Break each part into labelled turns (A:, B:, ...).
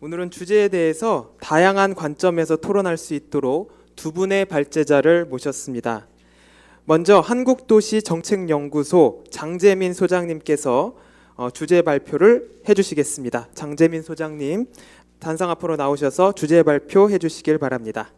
A: 오늘은 주제에 대해서 다양한 관점에서 토론할 수 있도록 두 분의 발제자를 모셨습니다. 먼저 한국도시정책연구소 장재민 소장님께서 주제 발표를 해주시겠습니다. 장재민 소장님, 단상 앞으로 나오셔서 주제 발표해 주시길 바랍니다.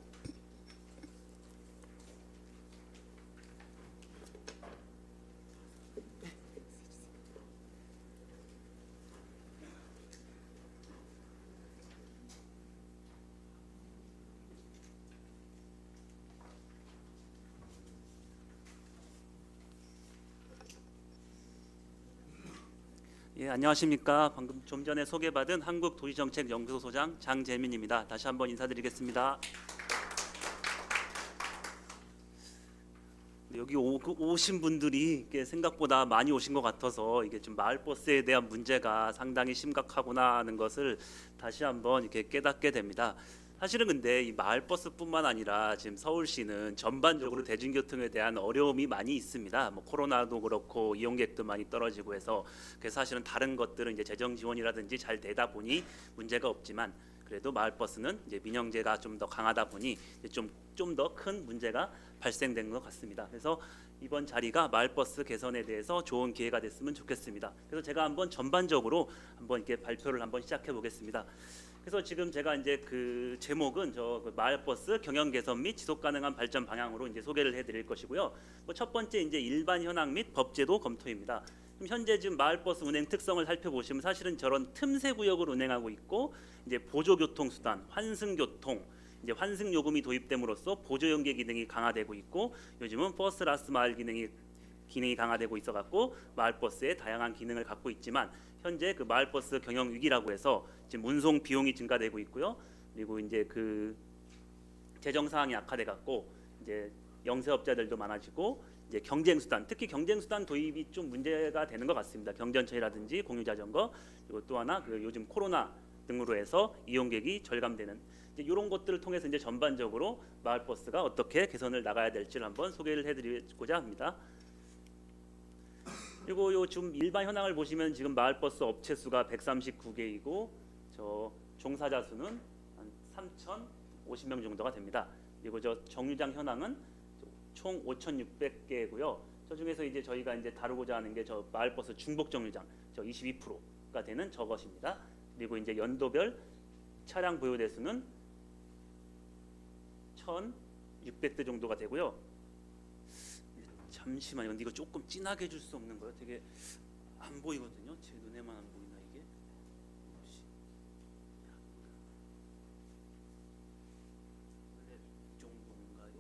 B: 예, 안녕하십니까. 방금 좀 전에 소개받은 한국도시정책연구소 소장 장재민입니다. 다시 한번 인사드리겠습니다. 여기 오신 분들이 이게 생각보다 많이 오신 것 같아서 이게 좀 마을버스에 대한 문제가 상당히 심각하구나 하는 것을 다시 한번 이렇게 깨닫게 됩니다. 사실은 근데 이 마을버스뿐만 아니라 지금 서울시는 전반적으로 대중교통에 대한 어려움이 많이 있습니다. 뭐 코로나도 그렇고 이용객도 많이 떨어지고 해서 그래서 사실은 다른 것들은 이제 재정 지원이라든지 잘 되다 보니 문제가 없지만 그래도 마을버스는 이제 민영제가 좀 더 강하다 보니 좀 더 큰 문제가 발생된 것 같습니다. 그래서 이번 자리가 마을버스 개선에 대해서 좋은 기회가 됐으면 좋겠습니다. 그래서 제가 한번 전반적으로 한번 이렇게 발표를 한번 시작해 보겠습니다. 그래서 지금 제가 이제 그 제목은 그 마을버스 경영 개선 및 지속 가능한 발전 방향으로 이제 소개를 해드릴 것이고요. 첫 번째 이제 일반 현황 및 법제도 검토입니다. 그럼 현재 지금 마을버스 운행 특성을 살펴보시면 사실은 저런 틈새 구역을 운행하고 있고 이제 보조교통수단, 환승교통, 이제 환승 요금이 도입됨으로써 보조 연계 기능이 강화되고 있고 요즘은 버스 라스트 마일 기능이 강화되고 있어갖고 마을버스에 다양한 기능을 갖고 있지만 현재 그 마을버스 경영 위기라고 해서 지금 운송 비용이 증가되고 있고요. 그리고 이제 그 재정 사항이 악화돼갖고 이제 영세업자들도 많아지고 이제 경쟁수단, 특히 경쟁수단 도입이 좀 문제가 되는 것 같습니다. 경전철이라든지 공유자전거, 그리고 또 하나 그 요즘 코로나 등으로 해서 이용객이 절감되는 이런 것들을 통해서 이제 전반적으로 마을버스가 어떻게 개선을 나가야 될지를 한번 소개를 해드리고자 합니다. 그리고 요 지금 일반 현황을 보시면 지금 마을버스 업체 수가 139개이고 저 종사자 수는 한 3,050명 정도가 됩니다. 그리고 저 정류장 현황은 총 5,600개고요. 저 중에서 이제 저희가 이제 다루고자 하는 게 저 마을버스 중복 정류장 저 22%가 되는 저것입니다. 그리고 이제 연도별 차량 보유 대수는 1,600대 정도가 되고요. 잠시만요. 근데 이거 조금 진하게 해줄 수 없는 거예요? 되게 안 보이거든요. 제 눈에만 안 보이나 이게? 혹시 원래 이 정도인가요?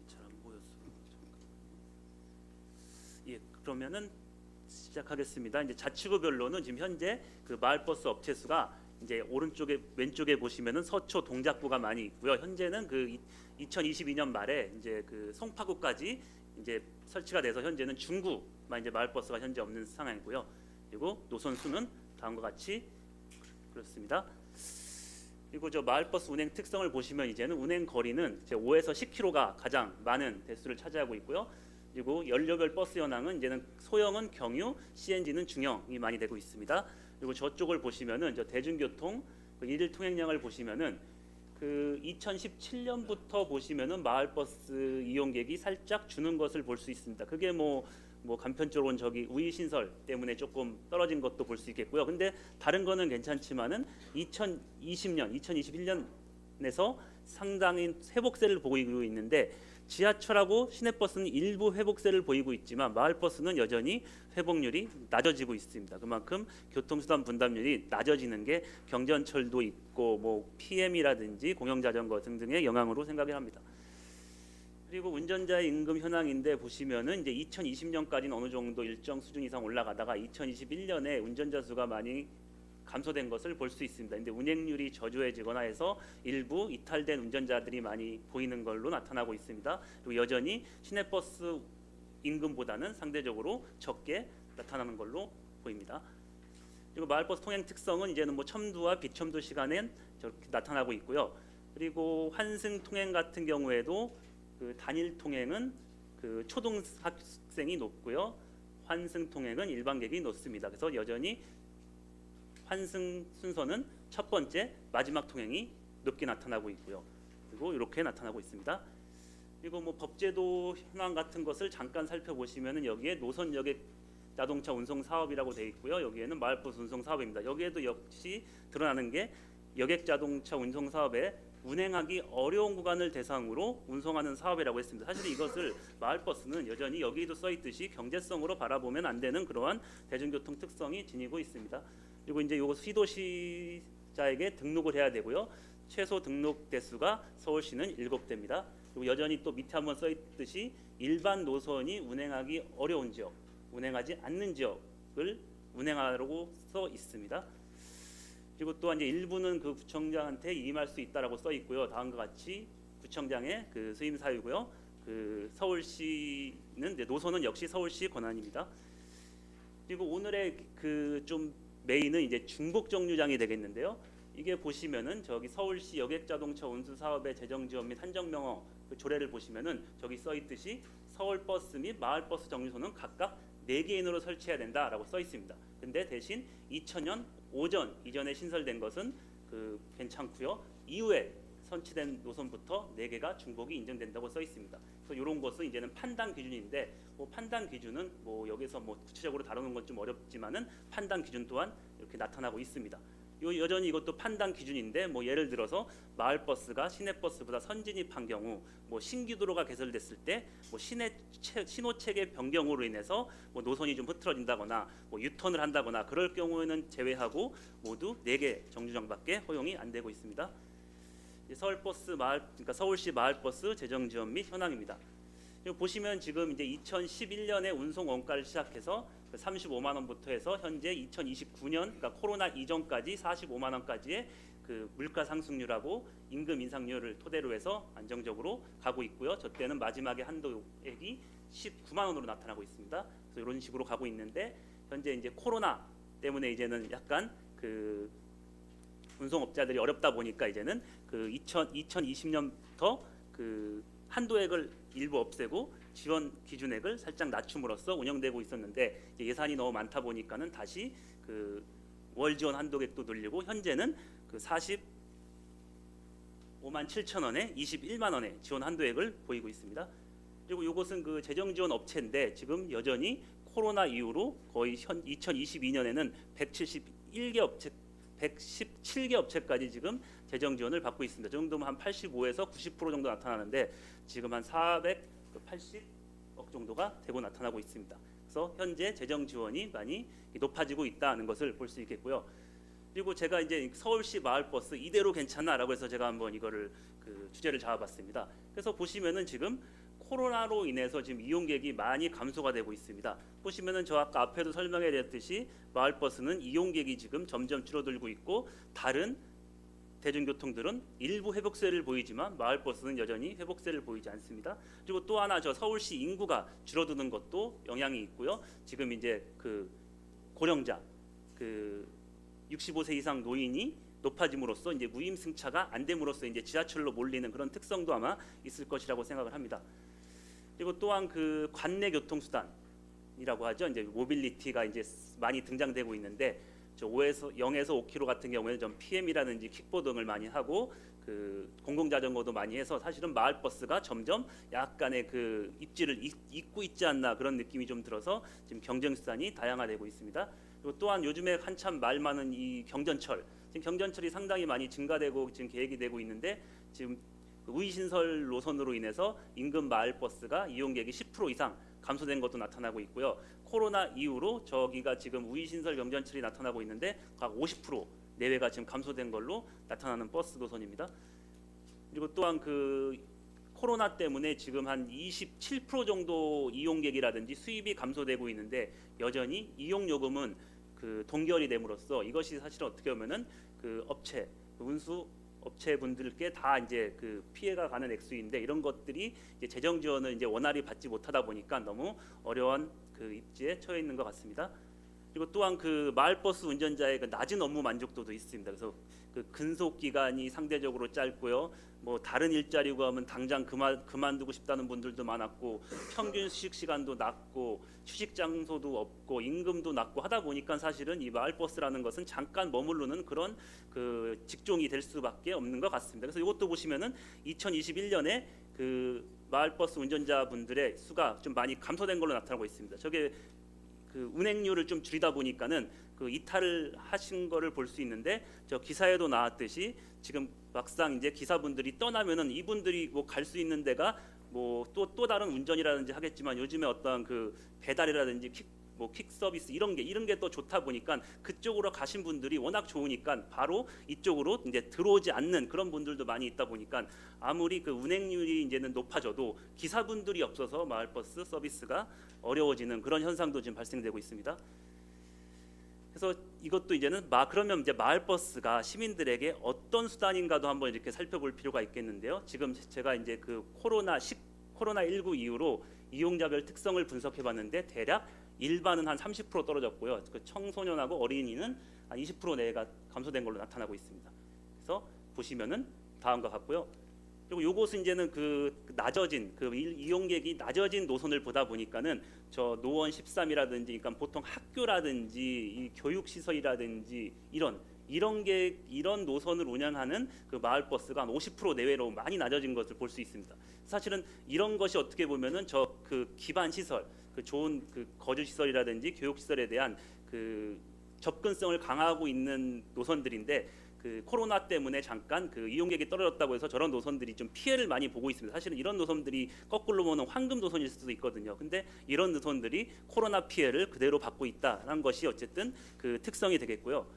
B: 잘 안 보였어요. 잠깐만요. 예, 그러면은 시작하겠습니다. 이제 자치구별로는 지금 현재 그 마을버스 업체 수가 이제 오른쪽에 왼쪽에 보시면은 서초 동작구가 많이 있고요. 현재는 그 2022년 말에 이제 그 송파구까지 이제 설치가 돼서 현재는 중구만 이제 마을버스가 현재 없는 상황이고요. 그리고 노선 수는 다음과 같이 그렇습니다. 그리고 저 마을버스 운행 특성을 보시면 이제는 운행 거리는 이제 5에서 10km가 가장 많은 대수를 차지하고 있고요. 그리고 연료별 버스 현황은 이제는 소형은 경유, CNG는 중형이 많이 되고 있습니다. 그리고 저쪽을 보시면은 저 대중교통 그 일일 통행량을 보시면은 그 2017년부터 보시면은 마을버스 이용객이 살짝 주는 것을 볼 수 있습니다. 그게 뭐 간편적으로는 저기 우회 신설 때문에 조금 떨어진 것도 볼 수 있겠고요. 근데 다른 거는 괜찮지만은 2020년, 2021년에서 상당히 회복세를 보이고 있는데 지하철하고 시내버스는 일부 회복세를 보이고 있지만 마을버스는 여전히 회복률이 낮아지고 있습니다. 그만큼 교통수단 분담률이 낮아지는 게 경전철도 있고 뭐 PM이라든지 공영자전거 등등의 영향으로 생각을 합니다. 그리고 운전자의 임금 현황인데 보시면은 이제 2020년까지는 어느 정도 일정 수준 이상 올라가다가 2021년에 운전자 수가 많이 감소된 것을 볼 수 있습니다. 근데 운행률이 저조해지거나 해서 일부 이탈된 운전자들이 많이 보이는 걸로 나타나고 있습니다. 그리고 여전히 시내버스 임금보다는 상대적으로 적게 나타나는 걸로 보입니다. 그리고 마을버스 통행 특성은 이제는 뭐 첨두와 비첨두 시간엔 저렇게 나타나고 있고요. 그리고 환승 통행 같은 경우에도 그 단일 통행은 그 초등학생이 높고요. 환승 통행은 일반객이 높습니다. 그래서 여전히 환승 순서는 첫 번째, 마지막 통행이 높게 나타나고 있고요. 그리고 이렇게 나타나고 있습니다. 그리고 뭐 법제도 현황 같은 것을 잠깐 살펴보시면은 여기에 노선 여객 자동차 운송 사업이라고 되어 있고요. 여기에는 마을버스 운송 사업입니다. 여기에도 역시 드러나는 게 여객 자동차 운송 사업에 운행하기 어려운 구간을 대상으로 운송하는 사업이라고 했습니다. 사실 이것을 마을버스는 여전히 여기도 써 있듯이 경제성으로 바라보면 안 되는 그러한 대중교통 특성이 지니고 있습니다. 그리고 이제 요거 시도시자에게 등록을 해야 되고요. 최소 등록 대수가 서울시는 7대입니다. 그리고 여전히 또 밑에 한번 써 있듯이 일반 노선이 운행하기 어려운 지역, 운행하지 않는 지역을 운행하라고 써 있습니다. 그리고 또한 이제 일부는 그 구청장한테 임할 수 있다라고 써 있고요. 다음과 같이 구청장의 그 수임 사유고요. 그 서울시는 이제 노선은 역시 서울시 권한입니다. 그리고 오늘의 그 좀 메인은 이제 중복 정류장이 되겠는데요. 이게 보시면은 저기 서울시 여객자동차 운수 사업의 재정 지원 및 한정 명어 그 조례를 보시면은 저기 써 있듯이 서울버스 및 마을버스 정류소는 각각 4개인으로 설치해야 된다라고 써 있습니다. 근데 대신 2000년 오전 이전에 신설된 것은 그 괜찮고요. 이후에 설치된 노선부터 4개가 중복이 인정된다고 써 있습니다. 그래서 이런 것은 이제는 판단 기준인데 뭐 판단 기준은 뭐 여기서 뭐 구체적으로 다루는 건 좀 어렵지만은 판단 기준 또한 이렇게 나타나고 있습니다. 여전히 이것도 판단 기준인데 뭐 예를 들어서 마을버스가 시내버스보다 선진입한 경우 뭐 신규 도로가 개설됐을 때 뭐 신호체계 변경으로 인해서 뭐 노선이 좀 흐트러진다거나 뭐 유턴을 한다거나 그럴 경우에는 제외하고 모두 4개 정류장밖에 허용이 안 되고 있습니다. 그러니까 서울시 마을버스 재정 지원 및 현황입니다. 보시면 지금 이제 2011년에 운송 원가를 시작해서 35만 원부터 해서 현재 2029년 그러니까 코로나 이전까지 45만 원까지의 그 물가 상승률하고 임금 인상률을 토대로 해서 안정적으로 가고 있고요. 저 때는 마지막에 한도액이 19만 원으로 나타나고 있습니다. 그래서 이런 식으로 가고 있는데 현재 이제 코로나 때문에 이제는 약간 그 운송업자들이 어렵다 보니까 이제는 그 2020년부터 그 한도액을 일부 없애고 지원 기준액을 살짝 낮춤으로써 운영되고 있었는데 이제 예산이 너무 많다 보니까는 다시 그 월 지원 한도액도 늘리고 현재는 그 45만 7천 원에 21만 원의 지원 한도액을 보이고 있습니다. 그리고 이것은 그 재정 지원 업체인데 지금 여전히 코로나 이후로 거의 2022년에는 171개 업체 117개 업체까지 지금 재정 지원을 받고 있습니다. 저 정도면 한 85에서 90% 정도 나타나는데 지금 한 480억 정도가 되고 나타나고 있습니다. 그래서 현재 재정 지원이 많이 높아지고 있다는 것을 볼 수 있겠고요. 그리고 제가 이제 서울시 마을버스 이대로 괜찮나라고 해서 제가 한번 이거를 그 주제를 잡아봤습니다. 그래서 보시면은 지금 코로나로 인해서 지금 이용객이 많이 감소가 되고 있습니다. 보시면은 저 아까 앞에도 설명해 드렸듯이 마을버스는 이용객이 지금 점점 줄어들고 있고 다른 대중교통들은 일부 회복세를 보이지만 마을버스는 여전히 회복세를 보이지 않습니다. 그리고 또 하나 저 서울시 인구가 줄어드는 것도 영향이 있고요. 지금 이제 그 고령자 그 65세 이상 노인이 높아짐으로써 이제 무임승차가 안 됨으로써 이제 지하철로 몰리는 그런 특성도 아마 있을 것이라고 생각을 합니다. 그리고 또한 그 관내 교통수단이라고 하죠. 이제 모빌리티가 이제 많이 등장되고 있는데 저 0에서 5km 같은 경우에는 좀 PM이라든지 킥보드 등을 많이 하고 그 공공자전거도 많이 해서 사실은 마을버스가 점점 약간의 그 입지를 잇고 있지 않나 그런 느낌이 좀 들어서 지금 경쟁수단이 다양화되고 있습니다. 그리고 또한 요즘에 한참 말 많은 이 경전철, 지금 경전철이 상당히 많이 증가되고 지금 계획이 되고 있는데 지금 우이신설 노선으로 인해서 인근 마을버스가 이용객이 10% 이상 감소된 것도 나타나고 있고요. 코로나 이후로 저기가 지금 우이신설 경전철이 나타나고 있는데 각 50% 내외가 지금 감소된 걸로 나타나는 버스 노선입니다. 그리고 또한 그 코로나 때문에 지금 한 27% 정도 이용객이라든지 수입이 감소되고 있는데 여전히 이용 요금은 그 동결이 됨으로써 이것이 사실 어떻게 보면은 그 업체 운수 업체분들께 다 이제 그 피해가 가는 액수인데 이런 것들이 이제 재정 지원을 이제 원활히 받지 못하다 보니까 너무 어려운 그 입지에 처해 있는 것 같습니다. 그리고 또한 그 마을버스 운전자의 그 낮은 업무 만족도도 있습니다. 그래서 그 근속 기간이 상대적으로 짧고요. 뭐 다른 일자리 구하면 당장 그만두고 싶다는 분들도 많았고, 평균 휴식 시간도 낮고 휴식 장소도 없고 임금도 낮고 하다 보니까 사실은 이 마을버스라는 것은 잠깐 머무르는 그런 그 직종이 될 수밖에 없는 것 같습니다. 그래서 이것도 보시면은 2021년에 그 마을버스 운전자분들의 수가 좀 많이 감소된 걸로 나타나고 있습니다. 저게 그 운행률을 좀 줄이다 보니까는 그 이탈을 하신 거를 볼 수 있는데, 저 기사에도 나왔듯이 지금 막상 이제 기사분들이 떠나면은 이분들이 뭐 갈 수 있는 데가 뭐 또 다른 운전이라든지 하겠지만, 요즘에 어떤 그 배달이라든지 퀵 서비스 이런 게 또 좋다 보니까 그쪽으로 가신 분들이 워낙 좋으니까 바로 이쪽으로 이제 들어오지 않는 그런 분들도 많이 있다 보니까, 아무리 그 운행률이 이제는 높아져도 기사분들이 없어서 마을버스 서비스가 어려워지는 그런 현상도 지금 발생되고 있습니다. 그래서 이것도 이제는 그러면 이제 마을버스가 시민들에게 어떤 수단인가도 한번 이렇게 살펴볼 필요가 있겠는데요. 지금 제가 이제 그 코로나19 이후로 이용자별 특성을 분석해봤는데, 대략 일반은 한 30% 떨어졌고요. 그 청소년하고 어린이는 한 20% 내외가 감소된 걸로 나타나고 있습니다. 그래서 보시면은 다음과 같고요. 그리고 요것은 이제는 그 낮아진 그 이용객이 낮아진 노선을 보다 보니까는 저 노원 13이라든지, 그러니까 보통 학교라든지 이 교육시설이라든지 이런 노선을 운영하는 그 마을버스가 한 50% 내외로 많이 낮아진 것을 볼 수 있습니다. 사실은 이런 것이 어떻게 보면은 저 그 기반 시설, 그 좋은 그 거주 시설이라든지 교육 시설에 대한 그 접근성을 강화하고 있는 노선들인데, 그 코로나 때문에 잠깐 그 이용객이 떨어졌다고 해서 저런 노선들이 좀 피해를 많이 보고 있습니다. 사실은 이런 노선들이 거꾸로 보면 황금 노선일 수도 있거든요. 근데 이런 노선들이 코로나 피해를 그대로 받고 있다는 것이 어쨌든 그 특성이 되겠고요.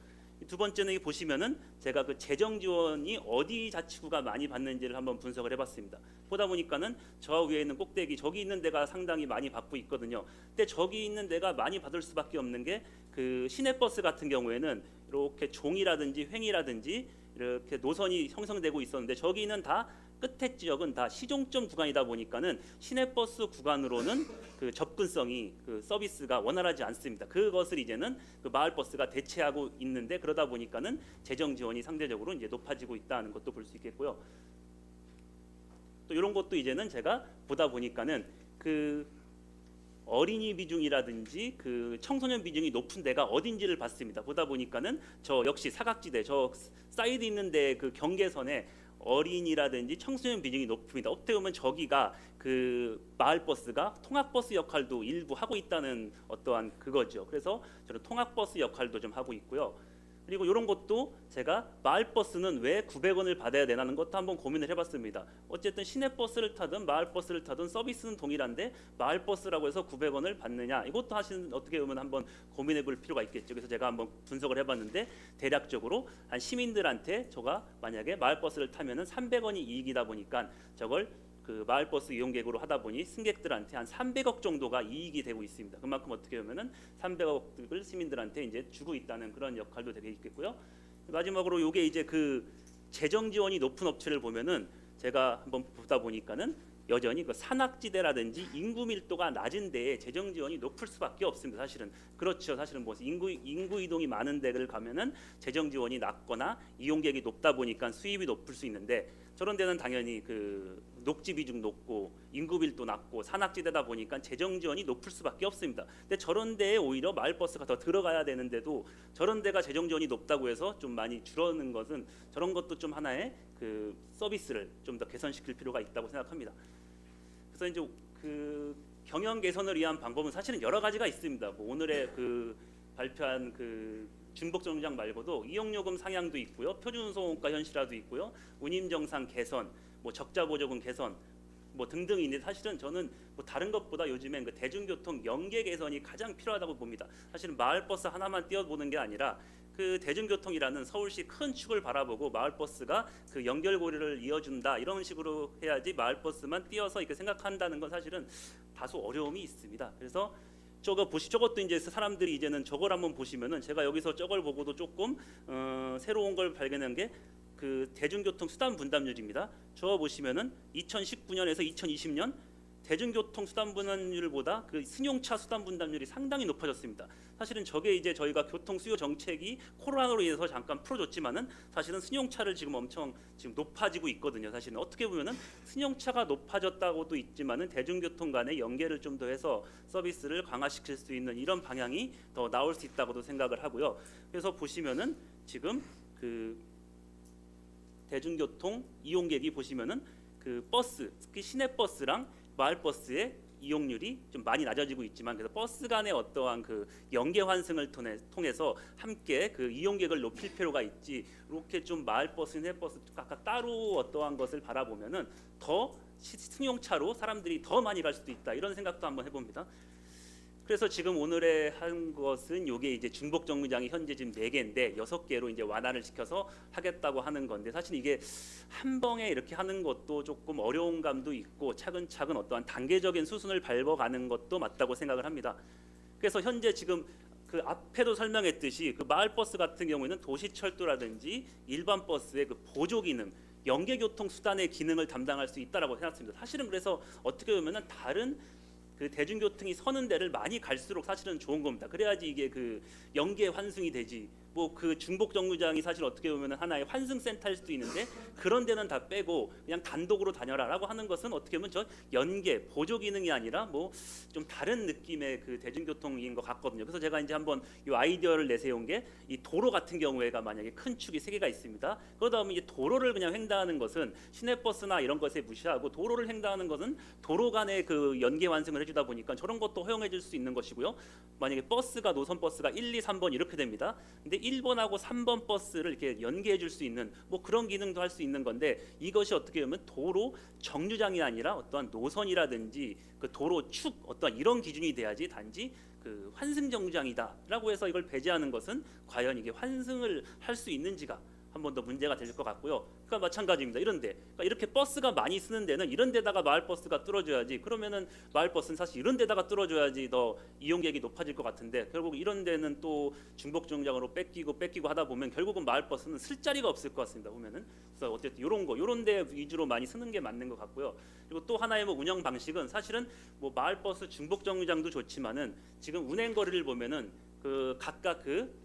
B: 두 번째는 보시면은 제가 그 재정 지원이 어디 자치구가 많이 받는지를 한번 분석을 해봤습니다. 보다 보니까는 저 위에 있는 꼭대기, 저기 있는 데가 상당히 많이 받고 있거든요. 근데 저기 있는 데가 많이 받을 수밖에 없는 게, 그 시내버스 같은 경우에는 이렇게 종이라든지 횡이라든지 이렇게 노선이 형성되고 있었는데, 저기는 다 끝에 지역은 다 시종점 구간이다 보니까는 시내버스 구간으로는 그 접근성이 그 서비스가 원활하지 않습니다. 그것을 이제는 그 마을버스가 대체하고 있는데, 그러다 보니까는 재정 지원이 상대적으로 이제 높아지고 있다는 것도 볼 수 있겠고요. 또 이런 것도 이제는 제가 보다 보니까는 그 어린이 비중이라든지 그 청소년 비중이 높은 데가 어딘지를 봤습니다. 보다 보니까는 저 역시 사각지대, 저 사이드 있는 데 그 경계선에 어린이라든지 청소년 비중이 높습니다. 어떻게 보면 저기가 그 마을버스가 통학버스 역할도 일부 하고 있다는 어떠한 그거죠. 그래서 저는 통학버스 역할도 좀 하고 있고요. 그리고 이런 것도 제가 마을버스는 왜 900원을 받아야 되나는 것도 한번 고민을 해봤습니다. 어쨌든 시내버스를 타든 마을버스를 타든 서비스는 동일한데 마을버스라고 해서 900원을 받느냐, 이것도 어떻게 보면 한번 고민해볼 필요가 있겠죠. 그래서 제가 한번 분석을 해봤는데, 대략적으로 한 시민들한테 제가 만약에 마을버스를 타면은 300원이 이익이다 보니까 저걸 그 마을버스 이용객으로 하다 보니 승객들한테 한 300억 정도가 이익이 되고 있습니다. 그만큼 어떻게 보면은 300억을 시민들한테 이제 주고 있다는 그런 역할도 되게 있겠고요. 마지막으로 요게 이제 그 재정 지원이 높은 업체를 보면은 제가 한번 보다 보니까는 여전히 그 산악지대라든지 인구 밀도가 낮은 데에 재정 지원이 높을 수밖에 없습니다. 사실은 그렇죠. 사실은 뭐 인구 이동이 많은 데를 가면은 재정 지원이 낮거나 이용객이 높다 보니까 수입이 높을 수 있는데, 저런 데는 당연히 그 녹지 비중 높고 인구 밀도 낮고 산악지대다 보니까 재정 지원이 높을 수밖에 없습니다. 근데 저런 데에 오히려 마을버스가 더 들어가야 되는데도 저런 데가 재정 지원이 높다고 해서 좀 많이 줄어드는 것은, 저런 것도 좀 하나의 그 서비스를 좀 더 개선시킬 필요가 있다고 생각합니다. 그래서 이제 그 경영 개선을 위한 방법은 사실은 여러 가지가 있습니다. 뭐 오늘의 그 발표한 그 중복정류장 말고도 이용요금 상향도 있고요, 표준소원가 현실화도 있고요, 운임 정상 개선, 뭐 적자 보조금 개선, 뭐 등등이 있는데, 사실은 저는 뭐 다른 것보다 요즘엔 그 대중교통 연계 개선이 가장 필요하다고 봅니다. 사실은 마을버스 하나만 띄워보는 게 아니라 그 대중교통이라는 서울시 큰 축을 바라보고 마을버스가 그 연결고리를 이어준다, 이런 식으로 해야지 마을버스만 띄어서 이렇게 생각한다는 건 사실은 다소 어려움이 있습니다. 그래서 저것도 이제 사람들이 이제는 저걸 한번 보시면은, 제가 여기서 저걸 보고도 조금 새로운 걸 발견한 게 그 대중교통 수단 분담률입니다. 저 보시면은 2019년에서 2020년 대중교통 수단 분담률보다 그 승용차 수단 분담률이 상당히 높아졌습니다. 사실은 저게 이제 저희가 교통 수요 정책이 코로나로 인해서 잠깐 풀어줬지만은 사실은 승용차를 지금 엄청 지금 높아지고 있거든요. 사실은 어떻게 보면은 승용차가 높아졌다고도 있지만은 대중교통 간의 연계를 좀 더 해서 서비스를 강화시킬 수 있는 이런 방향이 더 나올 수 있다고도 생각을 하고요. 그래서 보시면은 지금 그 대중교통 이용객이 보시면은 그 버스, 특히 시내버스랑 마을버스의 이용률이 좀 많이 낮아지고 있지만, 그래서 버스 간의 어떠한 그 연계 환승을 통해서 함께 그 이용객을 높일 필요가 있지, 이렇게 좀 마을버스, 시내버스 각각 따로 어떠한 것을 바라보면은 더 승용차로 사람들이 더 많이 갈 수도 있다, 이런 생각도 한번 해봅니다. 그래서 지금 오늘에 한 것은 요게 이제 중복 정류장이 현재 지금 4개인데 6개로 이제 완화를 시켜서 하겠다고 하는 건데, 사실 이게 한 번에 이렇게 하는 것도 조금 어려운 감도 있고 차근차근 어떠한 단계적인 수순을 밟아가는 것도 맞다고 생각을 합니다. 그래서 현재 지금 그 앞에도 설명했듯이 그 마을버스 같은 경우에는 도시철도라든지 일반 버스의 그 보조 기능, 연계교통 수단의 기능을 담당할 수 있다라고 생각합니다. 사실은 그래서 어떻게 보면은 다른 그 대중교통이 서는 데를 많이 갈수록 사실은 좋은 겁니다. 그래야지 이게 그 연계 환승이 되지. 뭐 그 중복 정류장이 사실 어떻게 보면 하나의 환승 센터일 수도 있는데, 그런 데는 다 빼고 그냥 단독으로 다녀라라고 하는 것은 어떻게 보면 저 연계 보조 기능이 아니라 뭐 좀 다른 느낌의 그 대중교통인 것 같거든요. 그래서 제가 이제 한번 이 아이디어를 내세운 게, 이 도로 같은 경우에가 만약에 큰 축이 3개가 있습니다. 그러다 보면 이제 도로를 그냥 횡단하는 것은 시내버스나 이런 것에 무시하고, 도로를 횡단하는 것은 도로 간의 그 연계 완승을 해주다 보니까 저런 것도 허용해 줄 수 있는 것이고요. 만약에 버스가 노선 버스가 1, 2, 3번 이렇게 됩니다. 근데 1번하고 3번 버스를 이렇게 연계해 줄 수 있는 뭐 그런 기능도 할 수 있는 건데, 이것이 어떻게 보면 도로 정류장이 아니라 어떠한 노선이라든지 그 도로 축 어떠한 이런 기준이 돼야지, 단지 그 환승 정류장이다라고 해서 이걸 배제하는 것은 과연 이게 환승을 할 수 있는지가 한 번 더 문제가 될 것 같고요. 그러니까 마찬가지입니다. 이런데 그러니까 이렇게 버스가 많이 쓰는 데는 이런 데다가 마을버스가 뚫어줘야지, 그러면은 마을버스는 사실 이런 데다가 뚫어줘야지 더 이용객이 높아질 것 같은데, 결국 이런 데는 또 중복 정류장으로 뺏기고 하다 보면 결국은 마을버스는 쓸 자리가 없을 것 같습니다. 보면은. 그래서 어쨌든 이런 데 위주로 많이 쓰는 게 맞는 것 같고요. 그리고 또 하나의 뭐 운영 방식은 사실은 뭐 마을버스 중복 정류장도 좋지만은 지금 운행 거리를 보면은 그 각각 그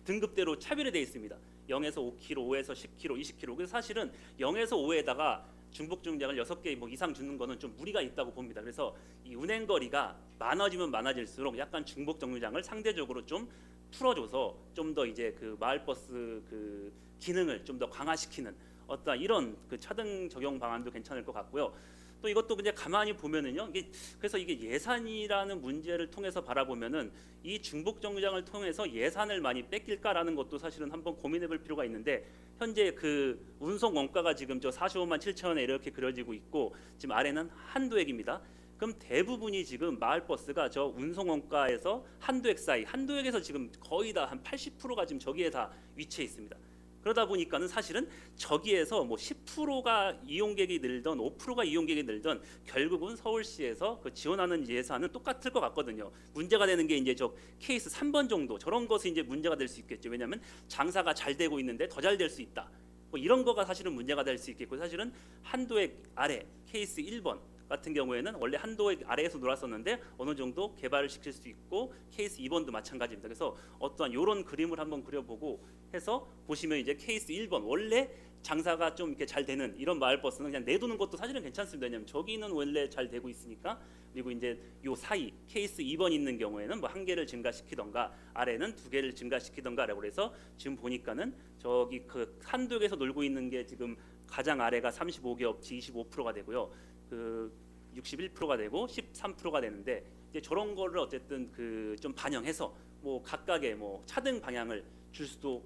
B: 등급대로 차별이 되어 있습니다. 0에서 5km, 5에서 10km, 20km. 그래서 사실은 0에서 5에다가 중복 정류장을 6개 뭐 이상 주는 거는 좀 무리가 있다고 봅니다. 그래서 이 운행 거리가 많아지면 많아질수록 약간 중복 정류장을 상대적으로 좀 풀어줘서 좀 더 이제 그 마을버스 그 기능을 좀 더 강화시키는 어떤 이런 그 차등 적용 방안도 괜찮을 것 같고요. 또 이것도 이제 가만히 보면은요, 그래서 이게 예산이라는 문제를 통해서 바라보면은 이 중복 정류장을 통해서 예산을 많이 뺏길까라는 것도 사실은 한번 고민해볼 필요가 있는데, 현재 그 운송 원가가 지금 저 45만 7천 원에 이렇게 그려지고 있고, 지금 아래는 한도액입니다. 그럼 대부분이 지금 마을버스가 저 운송 원가에서 한도액 사이, 한도액에서 지금 거의 다 한 80%가 지금 저기에 다 위치해 있습니다. 그러다 보니까는 사실은 저기에서 뭐 10%가 이용객이 늘던 5%가 이용객이 늘던 결국은 서울시에서 그 지원하는 예산은 똑같을 것 같거든요. 문제가 되는 게 이제 저 케이스 3번 정도, 저런 것이 이제 문제가 될 수 있겠죠. 왜냐하면 장사가 잘 되고 있는데 더 잘 될 수 있다. 뭐 이런 거가 사실은 문제가 될 수 있겠고, 사실은 한도액 아래 케이스 1번 같은 경우에는 원래 한도액 아래에서 놀았었는데 어느 정도 개발을 시킬 수 있고, 케이스 2번도 마찬가지입니다. 그래서 어떠한 이런 그림을 한번 그려보고 해서 보시면 이제 케이스 1번 원래 장사가 좀 이렇게 잘 되는 이런 마을버스는 그냥 내두는 것도 사실은 괜찮습니다. 왜냐하면 저기는 원래 잘 되고 있으니까. 그리고 이제 요 사이 케이스 2번 있는 경우에는 뭐 1개를 증가시키던가 아래는 2개를 증가시키던가라고 해서 지금 보니까는 저기 그 한도에서 놀고 있는 게 지금 가장 아래가 35개 업체 25%가 되고요. 그 61%가 되고 13%가 되는데, 이제 저런 거를 어쨌든 그 좀 반영해서 뭐 각각의 뭐 차등 방향을 줄 수도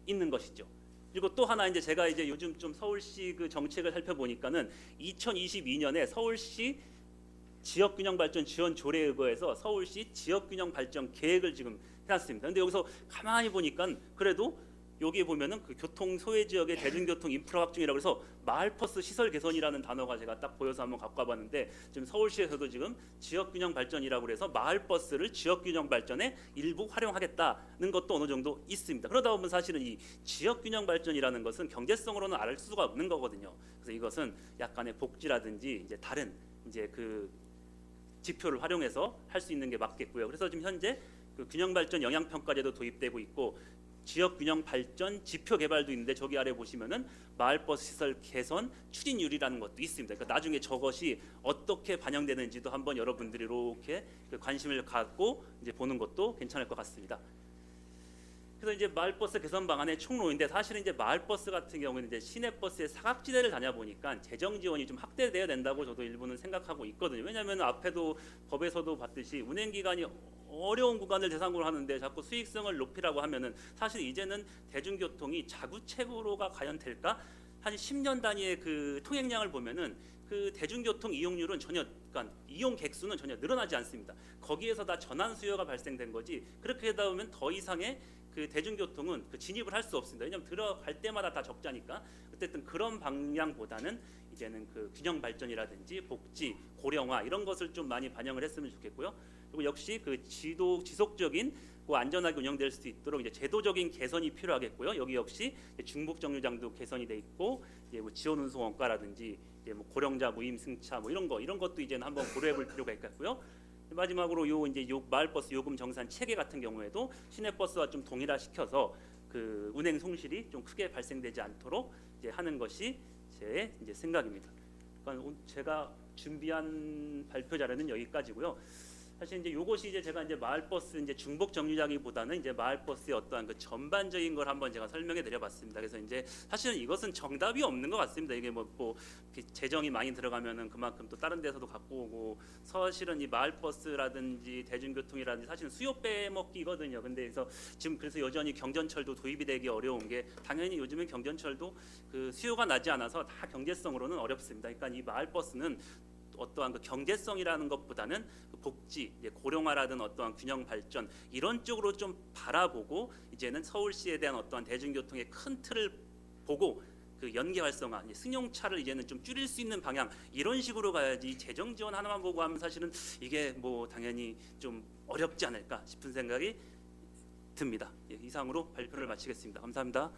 B: 있는 것이죠. 그리고 또 하나 이제 제가 이제 요즘 좀 서울시 그 정책을 살펴보니까는 2022년에 서울시 지역균형발전 지원 조례에 의거해서 서울시 지역균형 발전 계획을 지금 해놨습니다. 근데 여기서 가만히 보니까 그래도 여기 보면은 그 교통 소외 지역의 대중교통 인프라 확충이라고 해서 마을버스 시설 개선이라는 단어가 제가 딱 보여서 한번 갖고 와봤는데 지금 서울시에서도 지금 지역균형 발전이라고 해서 마을버스를 지역균형 발전에 일부 활용하겠다는 것도 어느 정도 있습니다. 그러다 보면 사실은 이 지역균형 발전이라는 것은 경제성으로는 알 수가 없는 거거든요. 그래서 이것은 약간의 복지라든지 이제 다른 이제 그 지표를 활용해서 할 수 있는 게 맞겠고요. 그래서 지금 현재 그 균형 발전 영향 평가제도 도입되고 있고 지역 균형 발전 지표 개발도 있는데 저기 아래 보시면은 마을버스 시설 개선 추진율이라는 것도 있습니다. 그러니까 나중에 저것이 어떻게 반영되는지도 한번 여러분들이 이렇게 그 관심을 갖고 이제 보는 것도 괜찮을 것 같습니다. 그래서 이제 마을버스 개선 방안의 총론인데 사실은 이제 마을버스 같은 경우는 이제 시내버스의 사각지대를 다녀보니까 재정 지원이 좀 확대돼야 된다고 저도 일부는 생각하고 있거든요. 왜냐하면 앞에도 법에서도 봤듯이 운행 기간이 어려운 구간을 대상으로 하는데 자꾸 수익성을 높이라고 하면은 사실 이제는 대중교통이 자구책으로가 과연 될까? 한 10년 단위의 그 통행량을 보면은 그 대중교통 이용률은 전혀, 그러니까 이용 객수는 전혀 늘어나지 않습니다. 거기에서 다 전환 수요가 발생된 거지. 그렇게 하다 보면 더 이상의 그 대중교통은 그 진입을 할 수 없습니다. 왜냐하면 들어갈 때마다 다 적자니까. 어쨌든 그런 방향보다는 이제는 그 균형 발전이라든지 복지, 고령화 이런 것을 좀 많이 반영을 했으면 좋겠고요. 그리고 역시 그 지속적인 안전하게 운영될 수 있도록 이제 제도적인 개선이 필요하겠고요. 여기 역시 중복 정류장도 개선이 돼 있고 이제 뭐 지원 운송 원가라든지 이제 뭐 고령자 무임 승차 뭐 이런 것도 이제는 한번 고려해볼 필요가 있겠고요. 마지막으로 요 마을버스 요금 정산 체계 같은 경우에도 시내버스와 좀 동일화시켜서 그 운행 손실이 좀 크게 발생되지 않도록 이제 하는 것이 제 이제 생각입니다. 그러니까 제가 준비한 발표 자료는 여기까지고요. 사실 이제 요것이 이제 제가 이제 마을버스 이제 중복 정류장이보다는 이제 마을버스의 어떠한 그 전반적인 걸 한번 제가 설명해 드려봤습니다. 그래서 이제 사실은 이것은 정답이 없는 것 같습니다. 이게 뭐 재정이 많이 들어가면은 그만큼 또 다른 데서도 갖고 오고 사실은 이 마을버스라든지 대중교통이라든지 사실은 수요 빼먹기거든요. 근데 그래서 지금 그래서 여전히 경전철도 도입이 되기 어려운 게 당연히 요즘은 경전철도 그 수요가 나지 않아서 다 경제성으로는 어렵습니다. 그러니까 이 마을버스는 어떠한 그 경제성이라는 것보다는 그 복지, 이제 고령화라든 어떠한 균형 발전 이런 쪽으로 좀 바라보고 이제는 서울시에 대한 어떠한 대중교통의 큰 틀을 보고 그 연계 활성화, 이제 승용차를 이제는 좀 줄일 수 있는 방향 이런 식으로 가야지 재정 지원 하나만 보고 하면 사실은 이게 뭐 당연히 좀 어렵지 않을까 싶은 생각이 듭니다. 예, 이상으로 발표를 마치겠습니다. 감사합니다.